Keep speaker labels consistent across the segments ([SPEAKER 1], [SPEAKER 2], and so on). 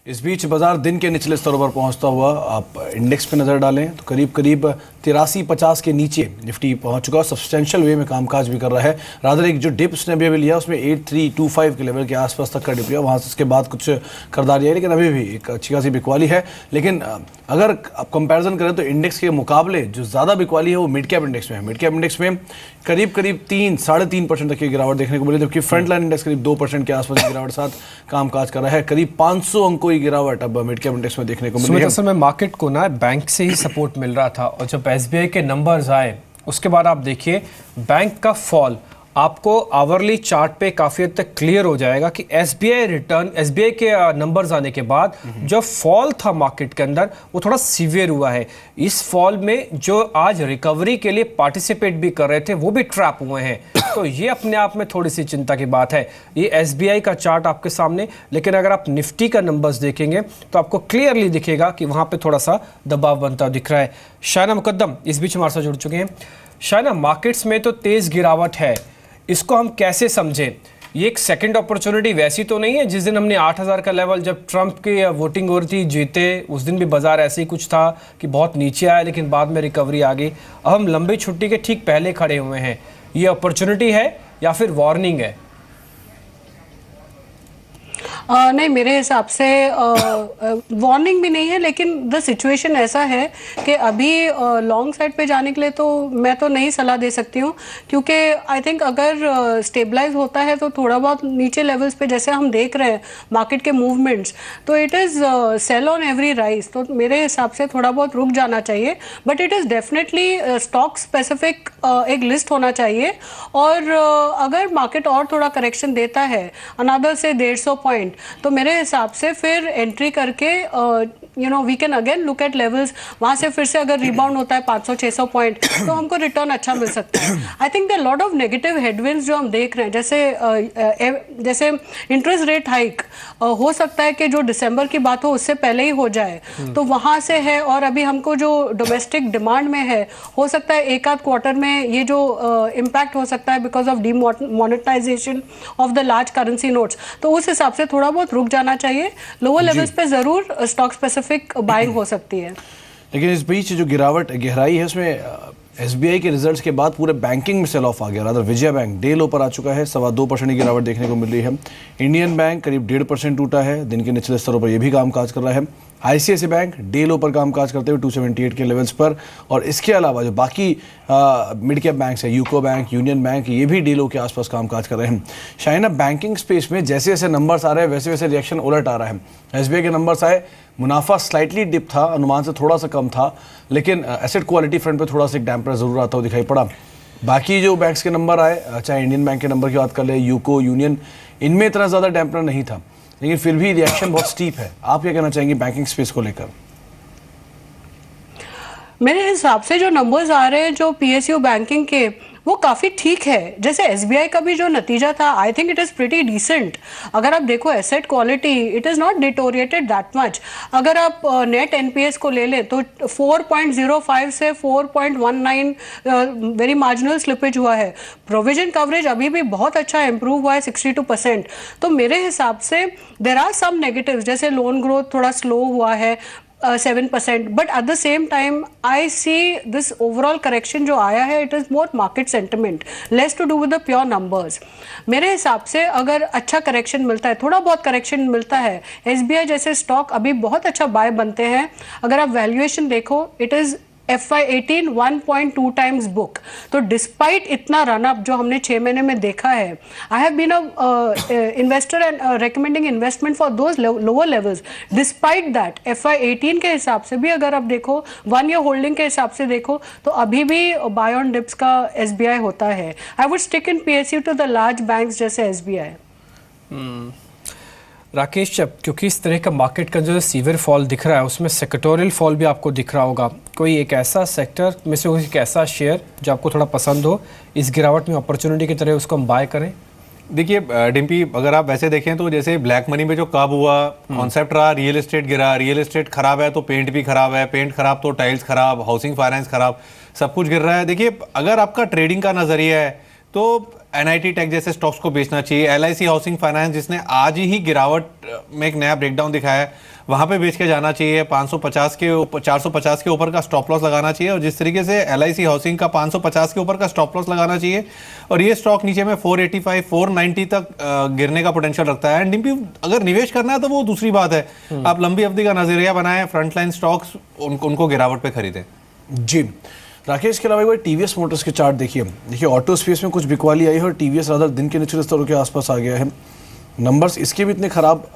[SPEAKER 1] इस बीच बाजार दिन के निचले स्तरों पर पहुंचता हुआ आप इंडेक्स पे नजर डालें तो करीब करीब 8350 के नीचे निफ्टी पहुंच चुका और सब्सटेंशियल वे में कामकाज भी कर रहा है। रादर एक जो डिप उसने अभी लिया उसमें 8325 के लेवल के आसपास तक का डिप लिया, वहां से उसके बाद कुछ खरीदारी आई, लेकिन अभी भी एक अच्छी खासी बिकवाली है। लेकिन अगर आप कंपैरिजन करें तो इंडेक्स के मुकाबले जो ज़्यादा बिकवाली है वो मिड कैप इंडेक्स में है। मिड कैप इंडेक्स में करीब 3-3.5% तक की गिरावट देखने को मिली, जबकि फ्रंट लाइन इंडेक्स करीब 2% के आसपास की गिरावट साथ कामकाज कर रहा है। करीब 500 अंकों की गिरावट अब मिड कैप इंडेक्स में देखने को मिली है।
[SPEAKER 2] असल में मार्केट को ना बैंक से ही सपोर्ट मिल रहा था, और जब एसबीआई के नंबर्स आए उसके बाद आप देखिए बैंक का फॉल आपको आवरली चार्ट पे काफ़ी हद तक क्लियर हो जाएगा कि एसबीआई के नंबर्स आने के बाद जो फॉल था मार्केट के अंदर वो थोड़ा सीवियर हुआ है। इस फॉल में जो आज रिकवरी के लिए पार्टिसिपेट भी कर रहे थे वो भी ट्रैप हुए हैं, तो ये अपने आप में थोड़ी सी चिंता की बात है। ये एसबीआई का चार्ट आपके सामने, लेकिन अगर आप निफ्टी का नंबर्स देखेंगे तो आपको क्लियरली दिखेगा कि वहाँ पर थोड़ा सा दबाव बनता दिख रहा है। शायना मुकद्दम इस बीच हमारे साथ जुड़ चुके हैं। शायना, मार्केट्स में तो तेज़ गिरावट है, इसको हम कैसे समझें? ये एक सेकंड अपॉर्चुनिटी वैसी तो नहीं है जिस दिन हमने 8000 का लेवल जब ट्रंप की वोटिंग हो रही थी जीते, उस दिन भी बाजार ऐसे ही कुछ था कि बहुत नीचे आया लेकिन बाद में रिकवरी आ गई। अब हम लंबी छुट्टी के ठीक पहले खड़े हुए हैं, ये अपॉर्चुनिटी है या फिर वार्निंग है?
[SPEAKER 3] नहीं, मेरे हिसाब से वार्निंग भी नहीं है, लेकिन द सिचुएशन ऐसा है कि अभी लॉन्ग साइड पे जाने के लिए तो मैं तो नहीं सलाह दे सकती हूँ, क्योंकि आई थिंक अगर स्टेबलाइज होता है तो थोड़ा बहुत नीचे लेवल्स पे जैसे हम देख रहे हैं मार्केट के मूवमेंट्स, तो it is sell on every rise, तो मेरे हिसाब से थोड़ा बहुत रुक जाना चाहिए। But it is definitely stock specific एक लिस्ट होना चाहिए, और अगर मार्केट और थोड़ा करेक्शन देता है अनदर से 150 पॉइंट, तो मेरे हिसाब से फिर एंट्री करके we can again look at levels, वहाँ से फिर से अगर रिबाउंड होता है 500-600 पॉइंट तो हमको रिटर्न अच्छा मिल सकता है। I think the lot of negative headwinds जो हम देख रहे हैं, जैसे इंटरेस्ट रेट हाइक हो सकता है कि जो दिसंबर की बात हो उससे पहले ही हो जाए, तो वहाँ से है। और अभी हमको जो डोमेस्टिक डिमांड में है, हो सकता है एक आध क्वार्टर में ये जो इम्पैक्ट हो सकता है because of demonetisation of the large currency notes, तो उस हिसाब से थोड़ा बहुत रुक जाना चाहिए। लोअर लेवल्स पे जरूर स्टॉक स्पेसिफिक बाइंग हो सकती है।
[SPEAKER 1] लेकिन इस बीच जो गिरावट गहराई है उसमें एसबीआई के रिजल्ट्स के बाद पूरे बैंकिंग में सेल ऑफ आ गया। रादर विजया बैंक डे लो पर आ चुका है, 2.25% की गिरावट देखने को मिल रही है। इंडियन बैंक करीब 1.5% टूटा है, दिन के निचले स्तरों पर यह भी कामकाज कर रहा है। आईसीआईसीआई बैंक डे लो पर कामकाज करते हुए 278 के लेवल्स पर, और इसके अलावा जो बाकी मिड कैप बैंक्स है, यूको बैंक, यूनियन बैंक, ये भी डे लो के आसपास कामकाज कर रहे हैं। शायना, बैंकिंग स्पेस में जैसे जैसे नंबर्स आ रहे हैं वैसे वैसे रिएक्शन उलट आ रहा है। एसबीआई के नंबर्स आए, मुनाफा स्लाइटली डिप था, अनुमान से थोड़ा सा कम था, लेकिन एसेट क्वालिटी फ्रंट पे थोड़ा सा एक डैम्पर जरूर आता हुआ दिखाई पड़ा। बाकी जो बैंक्स के नंबर आए, चाहे इंडियन बैंक के नंबर की बात कर ले, यूको, यूनियन, इनमें इतना ज़्यादा डैम्पर नहीं था, लेकिन फिर भी रिएक्शन बहुत स्टीप है। आप क्या कहना चाहेंगे बैंकिंग स्पेस को लेकर?
[SPEAKER 3] मेरे हिसाब से जो नंबर्स आ रहे हैं जो पीएसयू बैंकिंग के, वो काफ़ी ठीक है। जैसे एसबीआई का भी जो नतीजा था, I think it is pretty decent. अगर आप देखो asset quality, it is not deteriorated that much. अगर आप नेट एनपीएस को ले लें तो 4.05 से 4.19 वेरी मार्जिनल स्लिपेज हुआ है। प्रोविजन कवरेज अभी भी बहुत अच्छा इंप्रूव हुआ है, 62%। तो मेरे हिसाब से देर आर सम नेगेटिव्स, जैसे लोन ग्रोथ थोड़ा स्लो हुआ है 7%, but at the same time I see this overall correction जो आया है, it is more market sentiment, less to do with the pure numbers. मेरे हिसाब से अगर अच्छा करेक्शन मिलता है, थोड़ा बहुत करेक्शन मिलता है, एसबीआई जैसे स्टॉक अभी बहुत अच्छा बाय बनते हैं। अगर आप वैल्यूएशन देखो, it is FY18 1.2 times book. तो डिस्पाइट इतना रनअप जो हमने 6 महीने में देखा है, I have been a investor and recommending investment for those lower levels. Despite that FY18 के हिसाब से भी अगर आप देखो, 1 ईयर होल्डिंग के हिसाब से देखो, तो अभी भी बाय ऑन डिप्स का एसबीआई होता है। I would stick in PSU to the large banks जैसे एसबीआई।
[SPEAKER 2] राकेश, क्योंकि इस तरह का मार्केट का जो सीवियर फॉल दिख रहा है उसमें सेक्टोरियल फॉल भी आपको दिख रहा होगा, कोई एक ऐसा सेक्टर में से कोई एक ऐसा शेयर जो आपको थोड़ा पसंद हो, इस गिरावट में अपॉर्चुनिटी की तरह उसको हम बाय करें?
[SPEAKER 4] देखिए डिम्पी, अगर आप वैसे देखें तो जैसे ब्लैक मनी में जो कब हुआ कॉन्सेप्ट रहा, रियल एस्टेट गिरा, रियल एस्टेट खराब है तो पेंट भी खराब है, पेंट खराब तो टाइल्स खराब, हाउसिंग फाइनेंस खराब, सब कुछ गिर रहा है। देखिए, अगर आपका ट्रेडिंग का नजरिया है तो एनआईटी टेक जैसे स्टॉक्स को बेचना चाहिए। एलआईसी हाउसिंग फाइनेंस जिसने आज ही गिरावट में एक नया ब्रेकडाउन दिखाया है, वहाँ पे बेच के जाना चाहिए। 550 के ऊपर 450 के ऊपर का स्टॉप लॉस लगाना चाहिए, और जिस तरीके से LIC हाउसिंग का 550 के ऊपर का स्टॉप लॉस लगाना चाहिए। और ये स्टॉक नीचे में 485 490 तक गिरने का पोटेंशियल रखता है। एंड डिम्पी, अगर निवेश करना है तो वो दूसरी बात है, आप लंबी अवधि का नजरिया बनाएं, फ्रंटलाइन स्टॉक्स उनको गिरावट पे खरीदें।
[SPEAKER 1] जी राकेश, के अलावा एक बार TVS मोटर्स के चार्ट देखिए ऑटो स्पेस में कुछ बिकवाली आई है और TVS रादर दिन के निचले स्तरों के आसपास आ गया है। नंबर्स इसके भी इतने खराब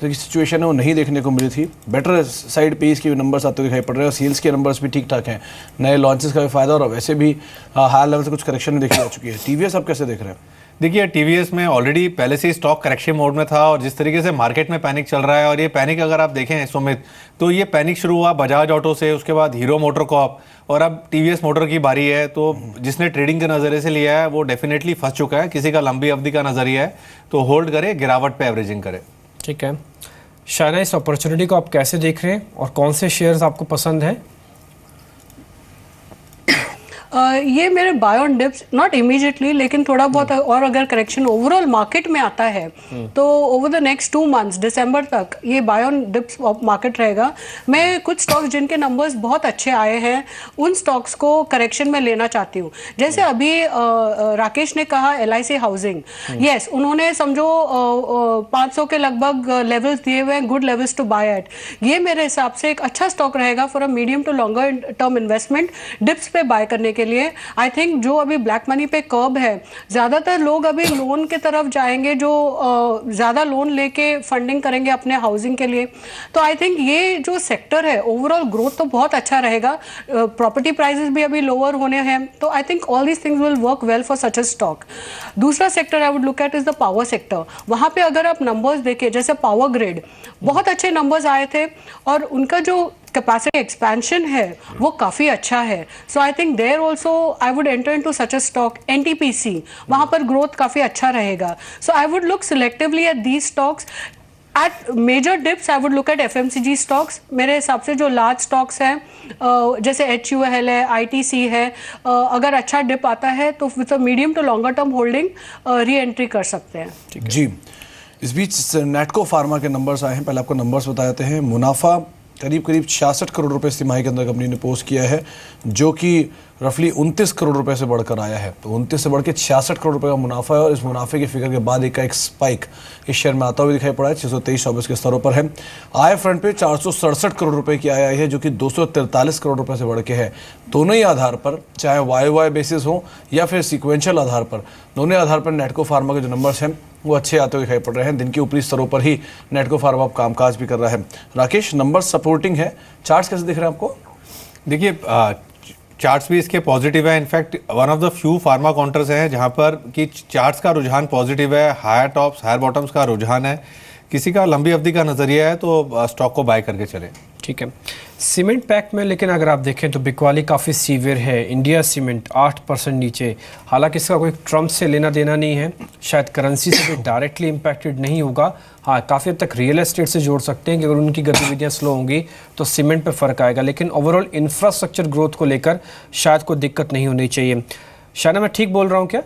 [SPEAKER 1] सिचुएशन है वो नहीं देखने को मिली थी। बेटर साइड पे इसके भी नंबर्स आते दिखाई पड़ रहे हैं और सेल्स के नंबर्स भी ठीक ठाक हैं। नए लॉन्चेस का भी फायदा और वैसे भी हायर लेवल से कुछ करेक्शन देखी जा चुकी है। TVS आप कैसे देख रहे हैं?
[SPEAKER 4] देखिए, TVS में ऑलरेडी पहले से ही स्टॉक करेक्शन मोड में था, और जिस तरीके से मार्केट में पैनिक चल रहा है, और ये पैनिक अगर आप देखें सुमित, तो ये पैनिक शुरू हुआ बजाज ऑटो से, उसके बाद हीरो मोटर कॉर्प, और अब TVS मोटर की बारी है। तो जिसने ट्रेडिंग के नज़रिए से लिया है वो डेफिनेटली फंस चुका है। किसी का लंबी अवधि का नज़रिया है तो होल्ड करे, गिरावट पे एवरेजिंग करे।
[SPEAKER 2] ठीक है शायना, इस अपॉर्चुनिटी को आप कैसे देख रहे हैं और कौन से शेयर्स आपको पसंद हैं?
[SPEAKER 3] ये मेरे buy on dips, not immediately, लेकिन थोड़ा बहुत और अगर करेक्शन ओवरऑल मार्केट में आता है तो ओवर द नेक्स्ट 2 मंथ्स दिसंबर तक ये बाय ऑन डिप्स मार्केट रहेगा। मैं कुछ स्टॉक्स जिनके नंबर्स बहुत अच्छे आए हैं उन स्टॉक्स को करेक्शन में लेना चाहती हूँ। जैसे अभी राकेश ने कहा LIC हाउसिंग, यस उन्होंने समझो 500 के लगभग लेवल्स दिए हुए हैं, good levels to buy at. ये मेरे हिसाब से एक अच्छा स्टॉक रहेगा for a medium to longer term investment, dips पे बाय करने के लिए। आई थिंक जो अभी ब्लैक मनी पे कर्व है, ज्यादातर लोग अभी लोन के तरफ जाएंगे, जो ज्यादा लोन लेके फंडिंग करेंगे अपने हाउसिंग के लिए। तो आई थिंक ये जो सेक्टर है ओवरऑल ग्रोथ तो बहुत अच्छा रहेगा। प्रॉपर्टी प्राइसेस भी अभी लोअर होने हैं, तो I think all these things will work well for such a stock. दूसरा sector I would look at is the power sector. वहां पे अगर आप नंबर्स देखें, जैसे पावर ग्रिड बहुत अच्छे नंबर्स आए थे और उनका जो कैपेसिटी एक्सपेंशन है वो काफ़ी अच्छा है। So I think there also I would enter into such a stock. NTPC, वहाँ पर ग्रोथ काफ़ी अच्छा रहेगा। So I would look selectively at these stocks. At major dips I would look at FMCG stocks. मेरे हिसाब से जो large stocks हैं जैसे HUL है, ITC है, अगर अच्छा डिप आता है तो with medium to longer term holding re entry कर सकते हैं।
[SPEAKER 1] जी, इस बीच नेटको फार्मा के नंबर्स आए हैं, पहले आपको नंबर्स बता देते हैं। मुनाफा करीब 66 करोड़ रुपए इस तिमाही के अंदर कंपनी ने पोस्ट किया है, जो कि रफली 29 करोड़ रुपए से बढ़कर आया है। तो 29 से बढ़ के 66 करोड़ रुपए का मुनाफा है और इस मुनाफे के फिगर के बाद एक स्पाइक इस शेयर में आता हुआ दिखाई पड़ा है। 623-24 के स्तरों पर है। आय फ्रंट पे 467 करोड़ रुपए की आय आई है, जो कि 243 करोड़ रुपए से बढ़ के है। दोनों ही आधार पर, चाहे YOY बेसिस हो या फिर सिक्वेंशियल आधार पर, दोनों आधार पर नेटको फार्मा के जो नंबर्स हैं वो अच्छे आते हुए दिखाई पड़ रहे हैं। दिन के ऊपरी स्तरों पर ही नेटको फार्मा कामकाज भी कर रहा है। राकेश, नंबर सपोर्टिंग है, चार्ट्स कैसे दिख रहे हैं आपको?
[SPEAKER 4] देखिए, चार्ट्स भी इसके पॉजिटिव है। In fact one of the few pharma counters हैं जहां पर कि चार्ट्स का रुझान पॉजिटिव है, हायर टॉप्स हायर बॉटम्स का रुझान है। किसी का लंबी अवधि का नजरिया है तो स्टॉक को बाय करके चले।
[SPEAKER 2] ठीक है, सीमेंट पैक में लेकिन अगर आप देखें तो बिकवाली काफ़ी सीवियर है। इंडिया सीमेंट 8% नीचे, हालांकि इसका कोई ट्रम्प से लेना देना नहीं है, शायद करेंसी से भी डायरेक्टली इम्पैक्टेड नहीं होगा। हाँ, काफ़ी हद तक रियल एस्टेट से जोड़ सकते हैं कि अगर उनकी गतिविधियां स्लो होंगी तो सीमेंट पे फ़र्क आएगा, लेकिन ओवरऑल इंफ्रास्ट्रक्चर ग्रोथ को लेकर शायद कोई दिक्कत नहीं होनी चाहिए। शायद मैं ठीक बोल रहा हूँ क्या?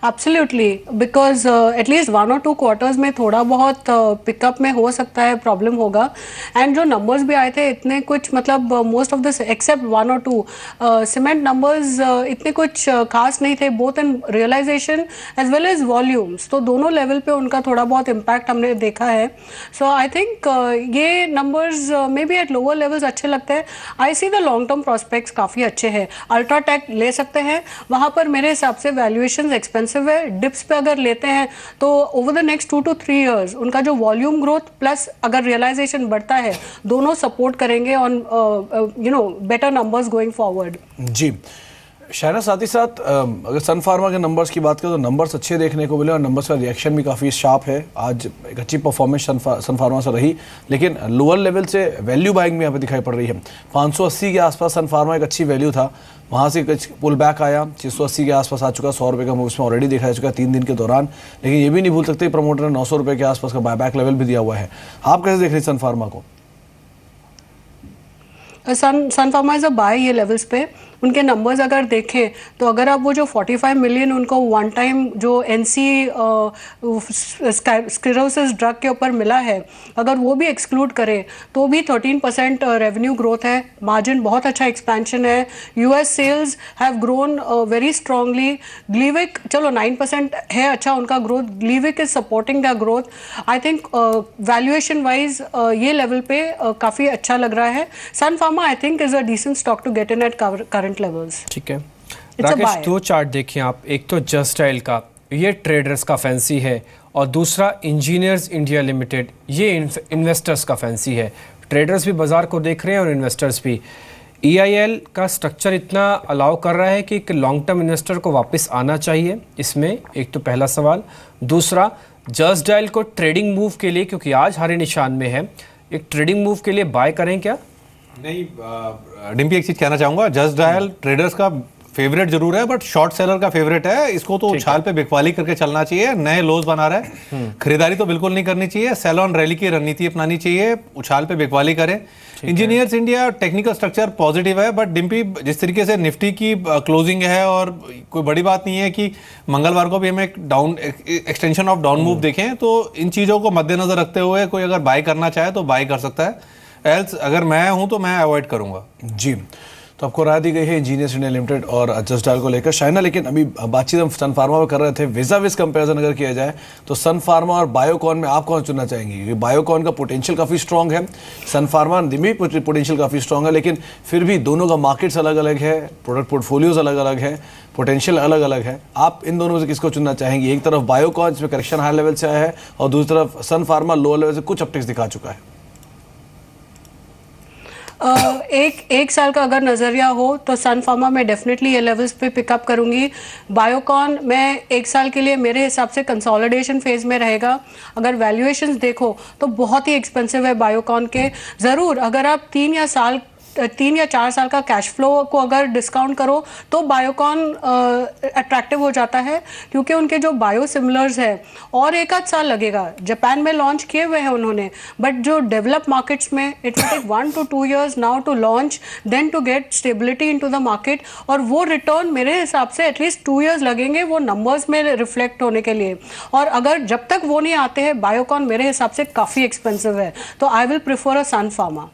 [SPEAKER 3] एब्सोल्युटली, बिकॉज एटलीस्ट 1 और 2 क्वार्टर्स में थोड़ा बहुत पिकअप में हो सकता है प्रॉब्लम होगा। एंड जो नंबर्स भी आए थे इतने कुछ, मतलब मोस्ट ऑफ दिस एक्सेप्ट 1 और 2 सीमेंट नंबर्स इतने कुछ खास नहीं थे, both in realisation as well as volumes. तो दोनों लेवल पे उनका थोड़ा बहुत इम्पैक्ट हमने देखा है। सो आई थिंक ये numbers may be at lower levels अच्छे लगते हैं। I see the long term prospects काफ़ी अच्छे हैं। अल्ट्राटेक ले सकते हैं, वहाँ पर मेरे हिसाब से वैल्यूएशन एक्सपेंसिव है। डिप्स पे अगर लेते हैं तो over the next 2 to 3 years उनका जो वॉल्यूम ग्रोथ प्लस अगर रियलाइजेशन बढ़ता है, दोनों सपोर्ट करेंगे on better numbers going forward.
[SPEAKER 1] जी शायरा, साथ ही साथ अगर सन फार्मा के नंबर्स की बात करें तो नंबर्स अच्छे देखने को मिले और नंबर्स का रिएक्शन भी काफ़ी शार्प है। आज एक अच्छी परफॉर्मेंस सन फार्मा से रही, लेकिन लोअर लेवल से वैल्यू बाइंग भी यहाँ पे दिखाई पड़ रही है। 580 के आसपास सन फार्मा एक अच्छी वैल्यू था, वहाँ से कुछ पुल बैक आया, 680 के आसपास आ चुका। 100 रुपये का मूव इसमें ऑलरेडी देखा जा चुका है 3 दिन के दौरान। लेकिन ये भी नहीं भूल सकते प्रमोटर ने 900 रुपये के आसपास का बायबैक लेवल भी दिया हुआ है। आप कैसे देख रहे हैं सन फार्मा को?
[SPEAKER 3] सन फार्मा इज अ बाय ये लेवल्स पे। उनके नंबर्स अगर देखें तो अगर आप वो जो 45 मिलियन उनको वन टाइम जो एनसी स्क्लेरोसिस ड्रग के ऊपर मिला है, अगर वो भी एक्सक्लूड करें तो भी 13% रेवेन्यू ग्रोथ है, मार्जिन बहुत अच्छा एक्सपेंशन है, US sales have grown very strongly. Gleevec चलो 9% है अच्छा उनका growth, Gleevec is supporting the growth. I think valuation wise ये लेवल पे काफ़ी अच्छा लग रहा है। Sun Pharma I think is a decent stock to get in at current levels.
[SPEAKER 2] ठीक है
[SPEAKER 3] a
[SPEAKER 2] राकेश,
[SPEAKER 3] buy.
[SPEAKER 2] दो चार्ट देखिए आप, एक तो जस्ट डायल का, ये ट्रेडर्स का फैंसी है, और दूसरा इंजीनियर्स इंडिया लिमिटेड, ये इन्वेस्टर्स का फैंसी है। ट्रेडर्स भी बाजार को देख रहे हैं और इन्वेस्टर्स भी। EIL का स्ट्रक्चर इतना अलाउ कर रहा है कि एक लॉन्ग टर्म इन्वेस्टर को वापस आना चाहिए इसमें, एक तो पहला सवाल। दूसरा, जस्ट डायल को ट्रेडिंग मूव के लिए, क्योंकि आज हरे निशान में है, एक ट्रेडिंग मूव के लिए बाय करें क्या?
[SPEAKER 4] नहीं, डिम्पी एक चीज कहना चाहूंगा, जस्ट डायल ट्रेडर्स का फेवरेट जरूर है, बट शॉर्ट सेलर का फेवरेट है। इसको तो उछाल पे बिकवाली करके चलना चाहिए, नए लोज बना रहा है, खरीदारी तो बिल्कुल नहीं करनी चाहिए, सेल ऑन रैली की रणनीति अपनानी चाहिए, उछाल पे बिकवाली करें। Engineers India technical structure positive है, बट डिम्पी जिस तरीके से निफ्टी की क्लोजिंग है, और कोई बड़ी बात नहीं है कि मंगलवार को भी हमें एक down extension of down move देखें, तो इन चीजों को मद्देनजर रखते हुए कोई अगर बाय करना चाहे तो बाय कर सकता है, एल्स अगर मैं हूं तो मैं अवॉइड करूंगा।
[SPEAKER 1] जी, तो आपको राय दी गई है इंजीनियर्स इंडिया लिमिटेड और जस्ट डायल को लेकर। शाइना, लेकिन अभी बातचीत हम सन फार्मा में कर रहे थे, विजा विज कंपेरिजन अगर किया जाए तो सन फार्मा और बायोकॉन में आप कौन चुनना चाहेंगे? क्योंकि बायोकॉन का पोटेंशियल काफ़ी स्ट्रॉन्ग है, सन फार्मा भी पोटेंशियल काफ़ी स्ट्रॉन्ग है, लेकिन फिर भी दोनों का मार्केट्स अलग अलग है, प्रोडक्ट पोर्टफोलियोज अलग अलग है, पोटेंशियल अलग अलग है। आप इन दोनों में से किसको चुनना चाहेंगे? एक तरफ बायोकॉन जिसमें करेक्शन हाई लेवल से आया है, और दूसरी तरफ सन फार्मा लोअर लेवल से कुछ अपटिक्स दिखा चुका है।
[SPEAKER 3] एक साल का अगर नज़रिया हो तो सन फार्मा में डेफिनेटली ये लेवल्स पे पिकअप करूंगी। बायोकॉन में एक साल के लिए मेरे हिसाब से कंसोलिडेशन फेज में रहेगा। अगर वैल्यूएशंस देखो तो बहुत ही एक्सपेंसिव है बायोकॉन के। ज़रूर अगर आप 3 या 4 साल का कैश फ्लो को अगर डिस्काउंट करो तो बायोकॉन अट्रैक्टिव हो जाता है, क्योंकि उनके जो बायोसिमिलर्स है और एक आध साल लगेगा। जापान में लॉन्च किए हुए हैं उन्होंने, बट जो डेवलप मार्केट्स में it will take 1 to 2 years now to launch, then to get stability into the market, और वो रिटर्न मेरे हिसाब से एटलीस्ट 2 years लगेंगे वो नंबर्स में रिफ्लेक्ट होने के लिए। और अगर जब तक वो नहीं आते हैं, बायोकॉन मेरे हिसाब से काफ़ी एक्सपेंसिव है, तो I will prefer a Sun pharma.